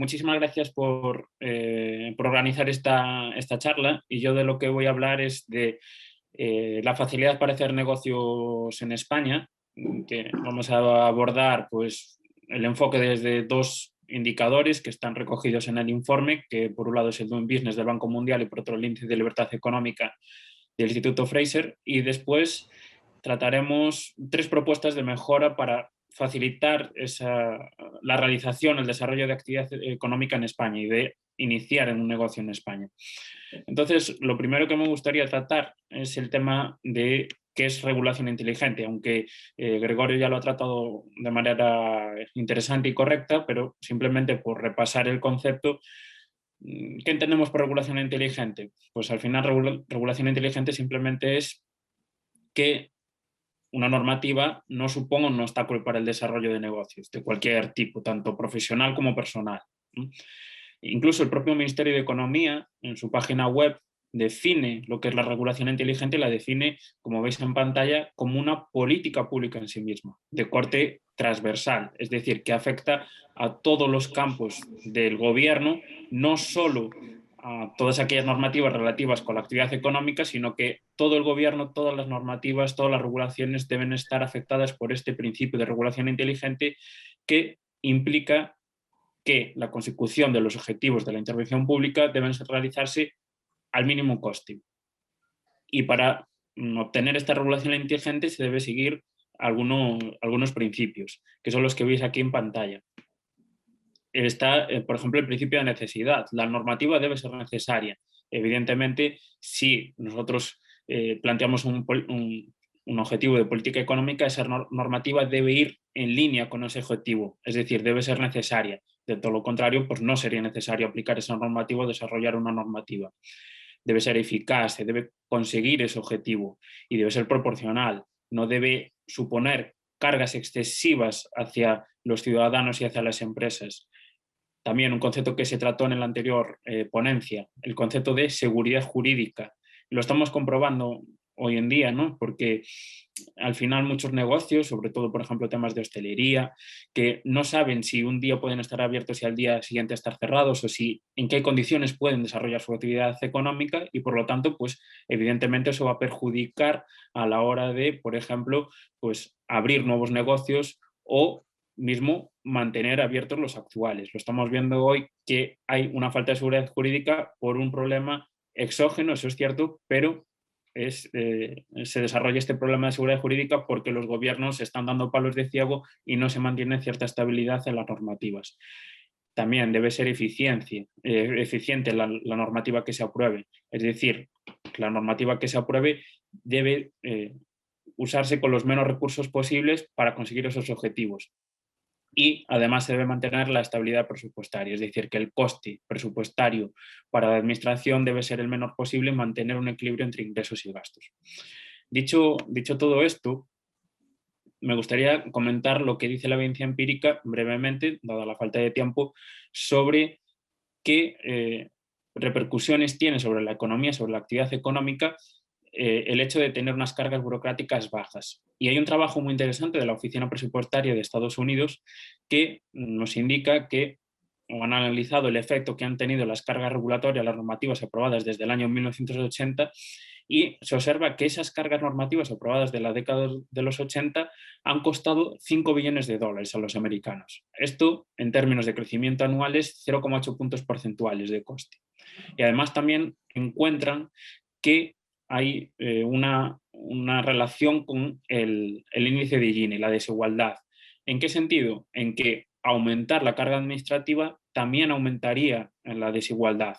muchísimas gracias por organizar esta charla, y yo de lo que voy a hablar es de la facilidad para hacer negocios en España, que vamos a abordar pues, el enfoque desde dos indicadores que están recogidos en el informe, que por un lado es el Doing Business del Banco Mundial y por otro el Índice de Libertad Económica del Instituto Fraser, y después trataremos tres propuestas de mejora para facilitar la realización, el desarrollo de actividad económica en España y de iniciar en un negocio en España. Entonces, lo primero que me gustaría tratar es el tema de qué es regulación inteligente, aunque Gregorio ya lo ha tratado de manera interesante y correcta, pero simplemente por repasar el concepto. ¿Qué entendemos por regulación inteligente? Pues al final regulación inteligente simplemente es que una normativa no suponga un obstáculo para el desarrollo de negocios de cualquier tipo, tanto profesional como personal. Incluso el propio Ministerio de Economía, en su página web, define lo que es la regulación inteligente y la define, como veis en pantalla, como una política pública en sí misma, de corte transversal, es decir, que afecta a todos los campos del gobierno, no solo a todas aquellas normativas relativas con la actividad económica, sino que todo el gobierno, todas las normativas, todas las regulaciones deben estar afectadas por este principio de regulación inteligente, que implica que la consecución de los objetivos de la intervención pública deben realizarse al mínimo coste. Y para obtener esta regulación inteligente se debe seguir algunos principios, que son los que veis aquí en pantalla. Está, por ejemplo, el principio de necesidad. La normativa debe ser necesaria. Evidentemente, si nosotros planteamos un objetivo de política económica, esa normativa debe ir en línea con ese objetivo, es decir, debe ser necesaria. De todo lo contrario, pues no sería necesario aplicar esa normativa o desarrollar una normativa. Debe ser eficaz, se debe conseguir ese objetivo y debe ser proporcional. No debe suponer cargas excesivas hacia los ciudadanos y hacia las empresas. También un concepto que se trató en la anterior ponencia, el concepto de seguridad jurídica. Lo estamos comprobando hoy en día, ¿no? Porque al final muchos negocios, sobre todo, por ejemplo, temas de hostelería, que no saben si un día pueden estar abiertos y al día siguiente estar cerrados, o si en qué condiciones pueden desarrollar su actividad económica, y por lo tanto, pues evidentemente eso va a perjudicar a la hora de, por ejemplo, pues abrir nuevos negocios o mismo mantener abiertos los actuales. Lo estamos viendo hoy, que hay una falta de seguridad jurídica por un problema exógeno, eso es cierto, pero se desarrolla este problema de seguridad jurídica porque los gobiernos están dando palos de ciego y no se mantiene cierta estabilidad en las normativas. También debe ser eficiente la normativa que se apruebe, es decir, la normativa que se apruebe debe usarse con los menos recursos posibles para conseguir esos objetivos. Y además se debe mantener la estabilidad presupuestaria, es decir, que el coste presupuestario para la administración debe ser el menor posible y mantener un equilibrio entre ingresos y gastos. Dicho todo esto, me gustaría comentar lo que dice la evidencia empírica brevemente, dada la falta de tiempo, sobre qué repercusiones tiene sobre la economía, sobre la actividad económica, el hecho de tener unas cargas burocráticas bajas. Y hay un trabajo muy interesante de la Oficina Presupuestaria de Estados Unidos que nos indica que han analizado el efecto que han tenido las cargas regulatorias, las normativas aprobadas desde el año 1980, y se observa que esas cargas normativas aprobadas de la década de los 80 han costado 5 billones de dólares a los americanos. Esto, en términos de crecimiento anual, es 0,8 puntos porcentuales de coste. Y además también encuentran que hay una relación con el índice de Gini, la desigualdad. ¿En qué sentido? En que aumentar la carga administrativa también aumentaría la desigualdad.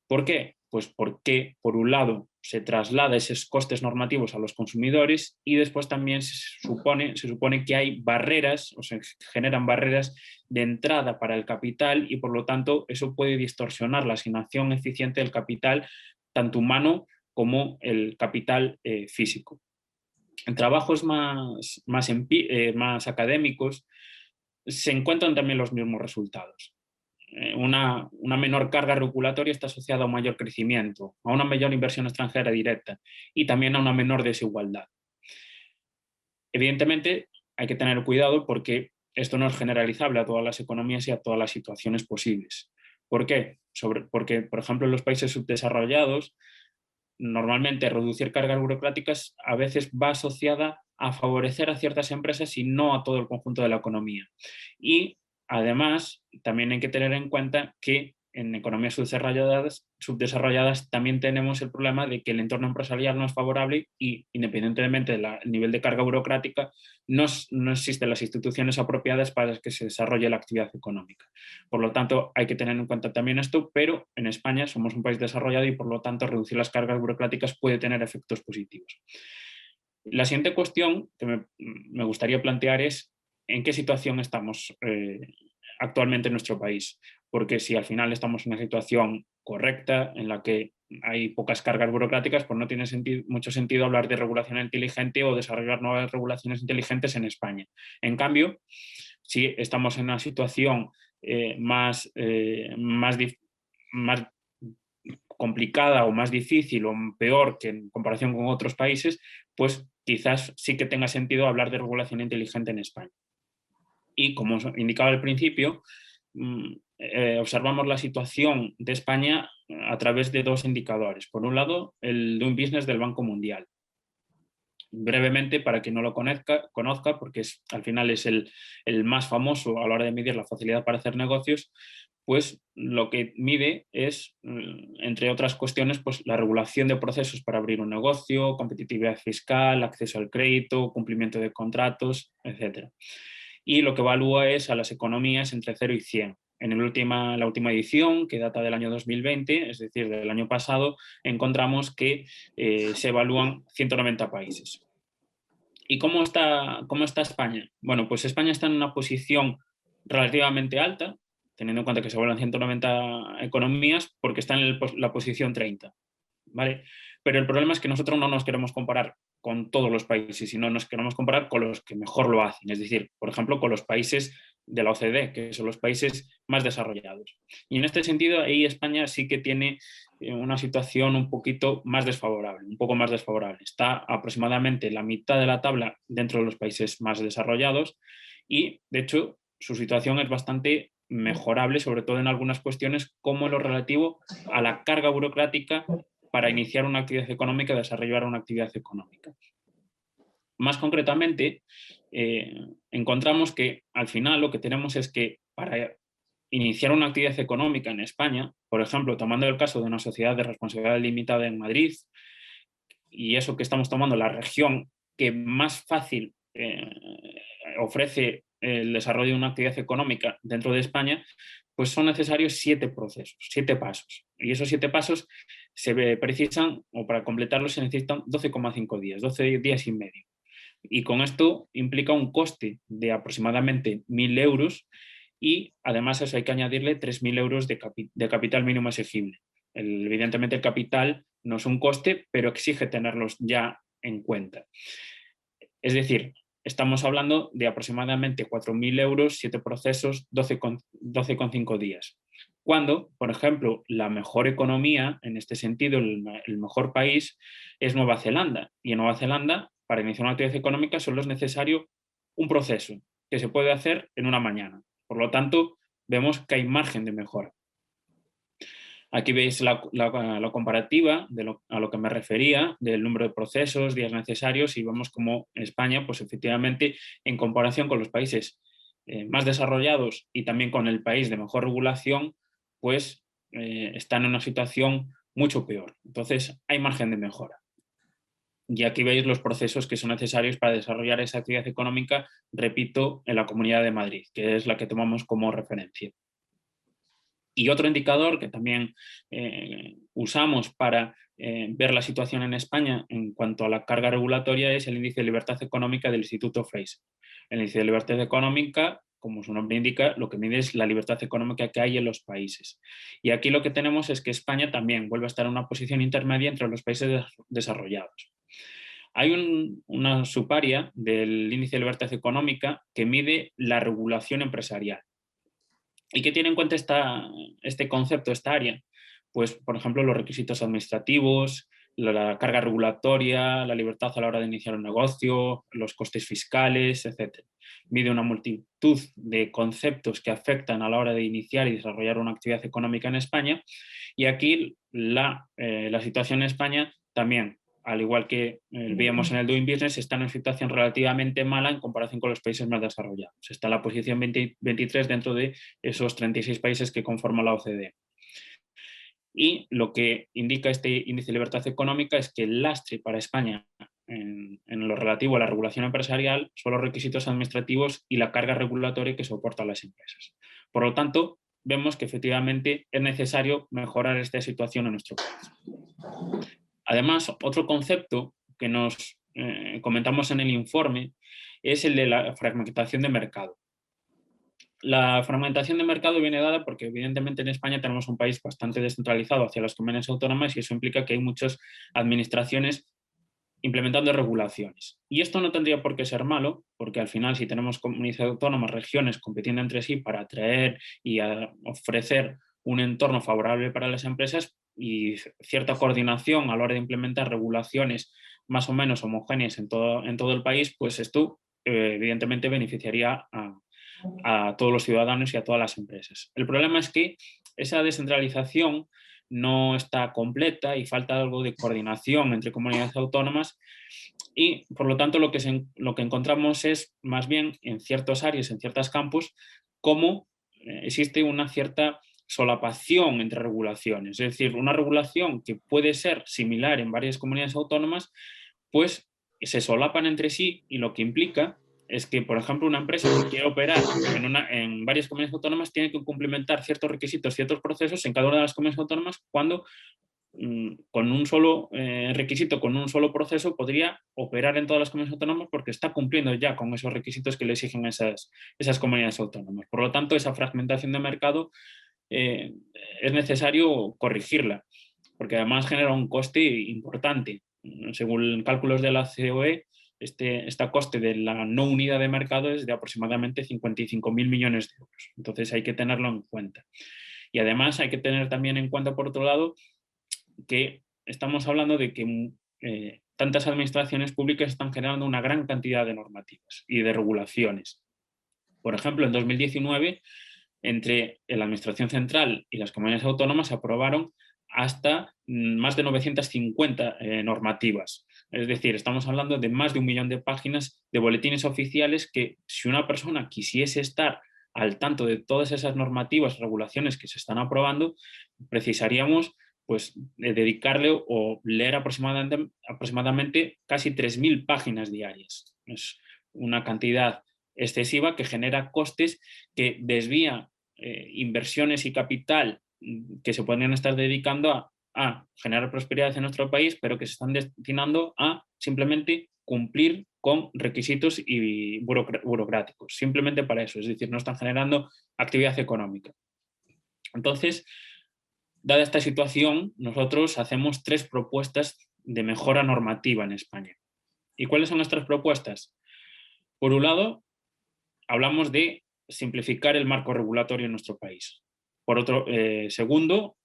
¿Por qué? Pues porque, por un lado, se traslada esos costes normativos a los consumidores, y después también se supone que hay barreras, o se generan barreras de entrada para el capital, y por lo tanto eso puede distorsionar la asignación eficiente del capital, tanto humano como el capital físico. En trabajos más académicos se encuentran también los mismos resultados. Una menor carga regulatoria está asociada a un mayor crecimiento, a una mayor inversión extranjera directa y también a una menor desigualdad. Evidentemente hay que tener cuidado porque esto no es generalizable a todas las economías y a todas las situaciones posibles. ¿Por qué? Porque, por ejemplo, en los países subdesarrollados, normalmente reducir cargas burocráticas a veces va asociada a favorecer a ciertas empresas y no a todo el conjunto de la economía. Y además, también hay que tener en cuenta que en economías subdesarrolladas también tenemos el problema de que el entorno empresarial no es favorable y, independientemente del nivel de carga burocrática, no existen las instituciones apropiadas para que se desarrolle la actividad económica. Por lo tanto, hay que tener en cuenta también esto, pero en España somos un país desarrollado y, por lo tanto, reducir las cargas burocráticas puede tener efectos positivos. La siguiente cuestión que me gustaría plantear es en qué situación estamos actualmente en nuestro país, porque si al final estamos en una situación correcta en la que hay pocas cargas burocráticas, pues no tiene mucho sentido hablar de regulación inteligente o desarrollar nuevas regulaciones inteligentes en España. En cambio, si estamos en una situación más complicada o más difícil o peor que en comparación con otros países, pues quizás sí que tenga sentido hablar de regulación inteligente en España. Y como os indicaba al principio, observamos la situación de España a través de dos indicadores. Por un lado, el Doing Business del Banco Mundial. Brevemente, para quien no lo conozca, porque al final es el más famoso a la hora de medir la facilidad para hacer negocios, pues lo que mide es, entre otras cuestiones, pues la regulación de procesos para abrir un negocio, competitividad fiscal, acceso al crédito, cumplimiento de contratos, etc. Y lo que evalúa es a las economías entre 0 y 100. En la última edición, que data del año 2020, es decir, del año pasado, encontramos que se evalúan 190 países. ¿Y cómo está España? Bueno, pues España está en una posición relativamente alta, teniendo en cuenta que se evalúan 190 economías, porque está en la posición 30. ¿Vale? Pero el problema es que nosotros no nos queremos comparar con todos los países, sino nos queremos comparar con los que mejor lo hacen, es decir, por ejemplo, con los países de la OCDE, que son los países más desarrollados. Y en este sentido, ahí España sí que tiene una situación un poquito más desfavorable, un poco más desfavorable. Está aproximadamente la mitad de la tabla dentro de los países más desarrollados y, de hecho, su situación es bastante mejorable, sobre todo en algunas cuestiones como lo relativo a la carga burocrática para iniciar una actividad económica, desarrollar una actividad económica. Más concretamente, encontramos que al final lo que tenemos es que para iniciar una actividad económica en España, por ejemplo, tomando el caso de una sociedad de responsabilidad limitada en Madrid, y eso que estamos tomando la región que más fácil ofrece el desarrollo de una actividad económica dentro de España, pues son necesarios 7 procesos, 7 pasos. Y esos 7 pasos se precisan, o para completarlos se necesitan 12,5 días, 12 días y medio. Y con esto implica un coste de aproximadamente 1.000 euros y además a eso hay que añadirle 3.000 euros de capital mínimo exigible. Evidentemente el capital no es un coste, pero exige tenerlos ya en cuenta. Es decir, estamos hablando de aproximadamente 4.000 euros, 7 procesos, 12,5 días. Cuando, por ejemplo, la mejor economía, en este sentido, el mejor país, es Nueva Zelanda. Y en Nueva Zelanda, para iniciar una actividad económica, solo es necesario un proceso que se puede hacer en una mañana. Por lo tanto, vemos que hay margen de mejora. Aquí veis la comparativa a lo que me refería, del número de procesos, días necesarios, y vemos cómo España, pues efectivamente, en comparación con los países más desarrollados y también con el país de mejor regulación, pues está en una situación mucho peor. Entonces, hay margen de mejora. Y aquí veis los procesos que son necesarios para desarrollar esa actividad económica, repito, en la Comunidad de Madrid, que es la que tomamos como referencia. Y otro indicador que también usamos para ver la situación en España en cuanto a la carga regulatoria es el índice de libertad económica del Instituto Fraser. El índice de libertad económica, como su nombre indica, lo que mide es la libertad económica que hay en los países. Y aquí lo que tenemos es que España también vuelve a estar en una posición intermedia entre los países desarrollados. Hay una subárea del índice de libertad económica que mide la regulación empresarial. ¿Y qué tiene en cuenta este concepto, esta área? Pues, por ejemplo, los requisitos administrativos, la carga regulatoria, la libertad a la hora de iniciar un negocio, los costes fiscales, etc. mide una multitud de conceptos que afectan a la hora de iniciar y desarrollar una actividad económica en España. Y aquí la situación en España también, al igual que veíamos en el Doing Business, está en una situación relativamente mala en comparación con los países más desarrollados. Está en la posición 23 dentro de esos 36 países que conforman la OCDE. Y lo que indica este índice de libertad económica es que el lastre para España en lo relativo a la regulación empresarial son los requisitos administrativos y la carga regulatoria que soportan las empresas. Por lo tanto, vemos que efectivamente es necesario mejorar esta situación en nuestro país. Además, otro concepto que nos comentamos en el informe es el de la fragmentación de mercado. La fragmentación de mercado viene dada porque evidentemente en España tenemos un país bastante descentralizado hacia las comunidades autónomas y eso implica que hay muchas administraciones implementando regulaciones. Y esto no tendría por qué ser malo, porque al final si tenemos comunidades autónomas, regiones compitiendo entre sí para atraer y ofrecer un entorno favorable para las empresas y cierta coordinación a la hora de implementar regulaciones más o menos homogéneas en todo el país, pues esto evidentemente beneficiaría a todos los ciudadanos y a todas las empresas. El problema es que esa descentralización no está completa y falta algo de coordinación entre comunidades autónomas y por lo tanto lo que encontramos es más bien en ciertas áreas, en ciertos campos, cómo existe una cierta solapación entre regulaciones, es decir, una regulación que puede ser similar en varias comunidades autónomas, pues se solapan entre sí y lo que implica es que, por ejemplo, una empresa que quiere operar en varias comunidades autónomas tiene que cumplimentar ciertos requisitos, ciertos procesos en cada una de las comunidades autónomas cuando con un solo requisito, con un solo proceso, podría operar en todas las comunidades autónomas porque está cumpliendo ya con esos requisitos que le exigen esas comunidades autónomas. Por lo tanto, esa fragmentación de mercado es necesario corregirla, porque además genera un coste importante. Según cálculos de la COE, este coste de la no unidad de mercado es de aproximadamente 55.000 millones de euros. Entonces hay que tenerlo en cuenta. Y además hay que tener también en cuenta, por otro lado, que estamos hablando de que tantas administraciones públicas están generando una gran cantidad de normativas y de regulaciones. Por ejemplo, en 2019, entre la Administración Central y las comunidades autónomas se aprobaron hasta más de 950 normativas. Es decir, estamos hablando de más de 1 millón de páginas de boletines oficiales que si una persona quisiese estar al tanto de todas esas normativas, regulaciones que se están aprobando, precisaríamos pues, dedicarle o leer aproximadamente casi 3.000 páginas diarias. Es una cantidad excesiva que genera costes que desvía inversiones y capital que se podrían estar dedicando a generar prosperidad en nuestro país, pero que se están destinando a simplemente cumplir con requisitos y burocráticos, simplemente para eso, es decir, no están generando actividad económica. Entonces, dada esta situación, nosotros hacemos 3 propuestas de mejora normativa en España. ¿Y cuáles son nuestras propuestas? Por un lado, hablamos de simplificar el marco regulatorio en nuestro país. Por otro, segundo,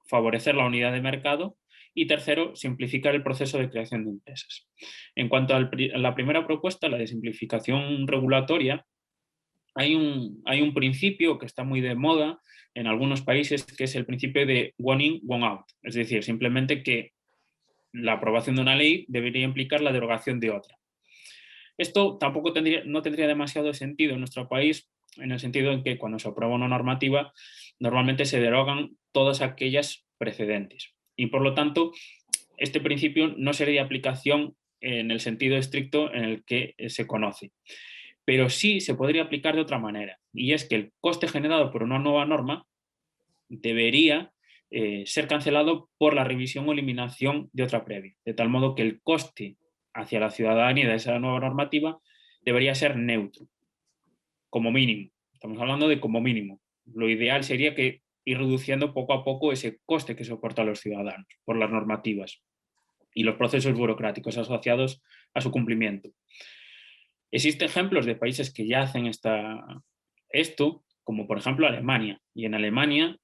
favorecer la unidad de mercado. Y tercero, simplificar el proceso de creación de empresas. En cuanto a la primera propuesta, la de simplificación regulatoria, hay un principio que está muy de moda en algunos países, que es el principio de one in, one out. Es decir, simplemente que la aprobación de una ley debería implicar la derogación de otra. Esto tampoco no tendría demasiado sentido en nuestro país, en el sentido en que cuando se aprueba una normativa, normalmente se derogan todas aquellas precedentes. Y por lo tanto, este principio no sería de aplicación en el sentido estricto en el que se conoce. Pero sí se podría aplicar de otra manera, y es que el coste generado por una nueva norma debería ser cancelado por la revisión o eliminación de otra previa, de tal modo que el coste hacia la ciudadanía de esa nueva normativa debería ser neutro, como mínimo. Estamos hablando de como mínimo. Lo ideal sería que ir reduciendo poco a poco ese coste que soportan los ciudadanos por las normativas y los procesos burocráticos asociados a su cumplimiento. Existen ejemplos de países que ya hacen esto, como por ejemplo Alemania. Y en Alemania,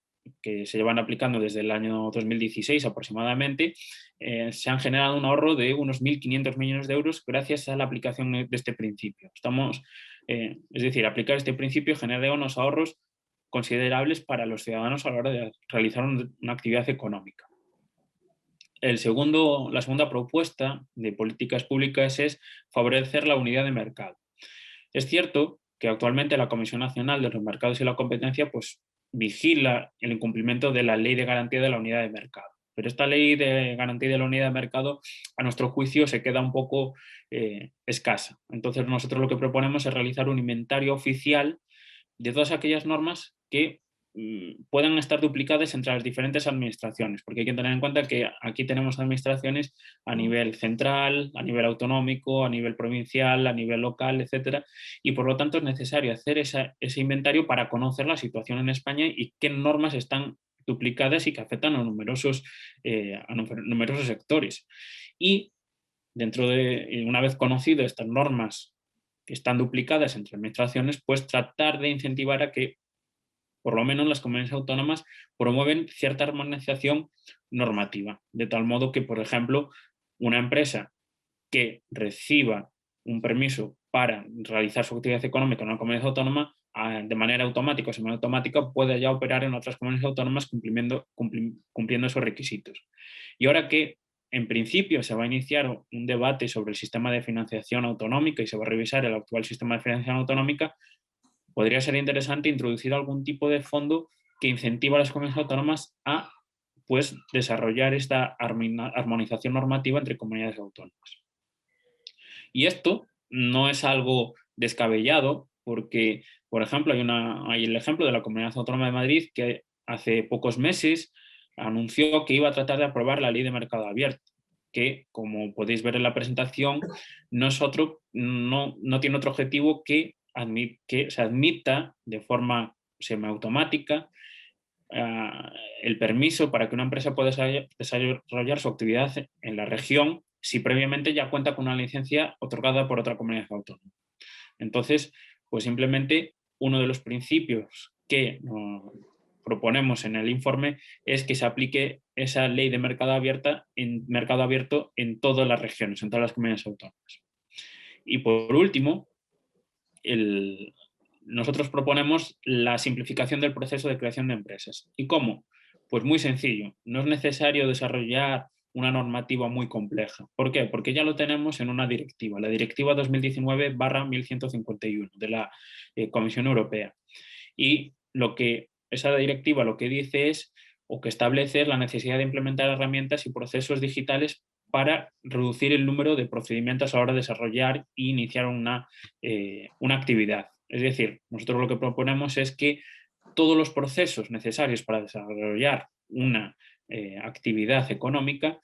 que se llevan aplicando desde el año 2016 aproximadamente, se han generado un ahorro de unos 1.500 millones de euros gracias a la aplicación de este principio. Estamos Es decir, aplicar este principio genera unos ahorros considerables para los ciudadanos a la hora de realizar una actividad económica. La segunda propuesta de políticas públicas es favorecer la unidad de mercado. Es cierto que actualmente la Comisión Nacional de los Mercados y la Competencia pues, vigila el incumplimiento de la Ley de Garantía de la Unidad de Mercado. Pero esta Ley de Garantía de la Unidad de Mercado, a nuestro juicio, se queda un poco escasa. Entonces, nosotros lo que proponemos es realizar un inventario oficial de todas aquellas normas que puedan estar duplicadas entre las diferentes administraciones, porque hay que tener en cuenta que aquí tenemos administraciones a nivel central, a nivel autonómico, a nivel provincial, a nivel local, etcétera, y por lo tanto es necesario hacer ese inventario para conocer la situación en España y qué normas están duplicadas y que afectan a numerosos sectores. Y una vez conocido estas normas que están duplicadas entre administraciones, pues tratar de incentivar a que por lo menos las comunidades autónomas promueven cierta armonización normativa, de tal modo que, por ejemplo, una empresa que reciba un permiso para realizar su actividad económica en una comunidad autónoma, de manera automática o semiautomática, pueda ya operar en otras comunidades autónomas cumpliendo esos requisitos. Y ahora que en principio se va a iniciar un debate sobre el sistema de financiación autonómica y se va a revisar el actual sistema de financiación autonómica, podría ser interesante introducir algún tipo de fondo que incentiva a las comunidades autónomas a pues, desarrollar esta armonización normativa entre comunidades autónomas. Y esto no es algo descabellado porque, por ejemplo, hay el ejemplo de la Comunidad Autónoma de Madrid que hace pocos meses anunció que iba a tratar de aprobar la Ley de Mercado Abierto, que, como podéis ver en la presentación, no tiene otro objetivo que se admita de forma semiautomática el permiso para que una empresa pueda desarrollar su actividad en la región si previamente ya cuenta con una licencia otorgada por otra comunidad autónoma. Entonces, pues simplemente uno de los principios que proponemos en el informe es que se aplique esa ley de mercado abierto en todas las regiones, en todas las comunidades autónomas. Y por último, nosotros proponemos la simplificación del proceso de creación de empresas. ¿Y cómo? Pues muy sencillo. No es necesario desarrollar una normativa muy compleja. ¿Por qué? Porque ya lo tenemos en una directiva, la Directiva 2019/1151 de la Comisión Europea. Y esa directiva lo que dice es, o que establece, es la necesidad de implementar herramientas y procesos digitales para reducir el número de procedimientos a la hora de desarrollar e iniciar una actividad. Es decir, nosotros lo que proponemos es que todos los procesos necesarios para desarrollar una actividad económica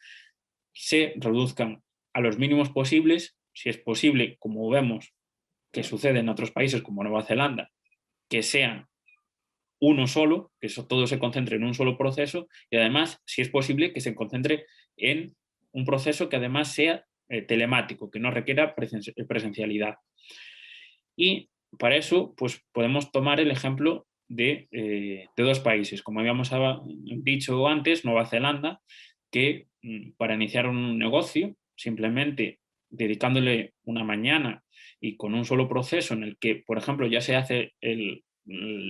se reduzcan a los mínimos posibles, si es posible, como vemos que sucede en otros países como Nueva Zelanda, que sean uno solo, que todo se concentre en un solo proceso y además, si es posible, que se concentre en un proceso que además sea telemático, que no requiera presencialidad. Y para eso, pues podemos tomar el ejemplo de dos países. Como habíamos dicho antes, Nueva Zelanda, que para iniciar un negocio, simplemente dedicándole una mañana y con un solo proceso en el que, por ejemplo, ya se hace el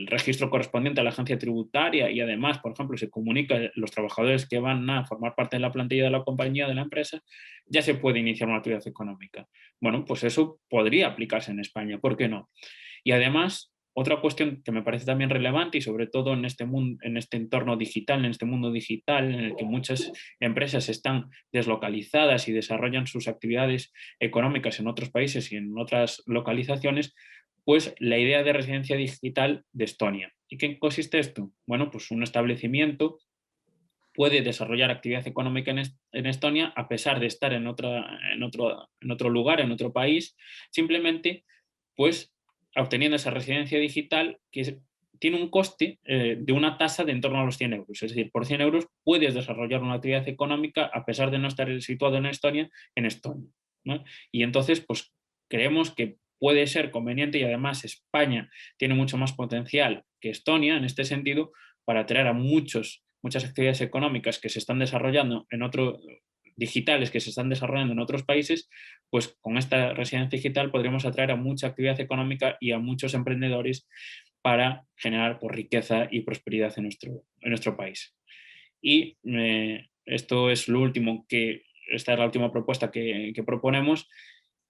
registro correspondiente a la agencia tributaria y además, por ejemplo, se comunica a los trabajadores que van a formar parte de la plantilla de la compañía, de la empresa, ya se puede iniciar una actividad económica. Bueno, pues eso podría aplicarse en España, ¿por qué no? Y además, otra cuestión que me parece también relevante y sobre todo en este entorno digital, en este mundo digital en el que muchas empresas están deslocalizadas y desarrollan sus actividades económicas en otros países y en otras localizaciones, pues la idea de residencia digital de Estonia. ¿Y qué consiste esto? Bueno, pues un establecimiento puede desarrollar actividad económica en Estonia a pesar de estar en otro lugar, en otro país, simplemente pues obteniendo esa residencia digital que tiene un coste de una tasa de en torno a los 100 euros. Es decir, por 100 euros puedes desarrollar una actividad económica a pesar de no estar situado en Estonia, ¿no? Y entonces, pues creemos que puede ser conveniente y además España tiene mucho más potencial que Estonia en este sentido para atraer a muchas actividades económicas que se están desarrollando en otro digitales que se están desarrollando en otros países, pues con esta residencia digital podremos atraer a mucha actividad económica y a muchos emprendedores para generar pues, riqueza y prosperidad en nuestro país. Y esto es lo último esta es la última propuesta que proponemos.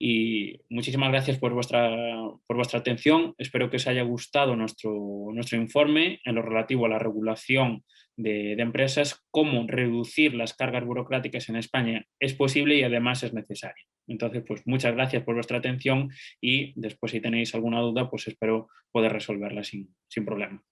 Y muchísimas gracias por vuestra atención. Espero que os haya gustado nuestro informe en lo relativo a la regulación de empresas, cómo reducir las cargas burocráticas en España es posible y además es necesario. Entonces, pues muchas gracias por vuestra atención y después si tenéis alguna duda, pues espero poder resolverla sin problema.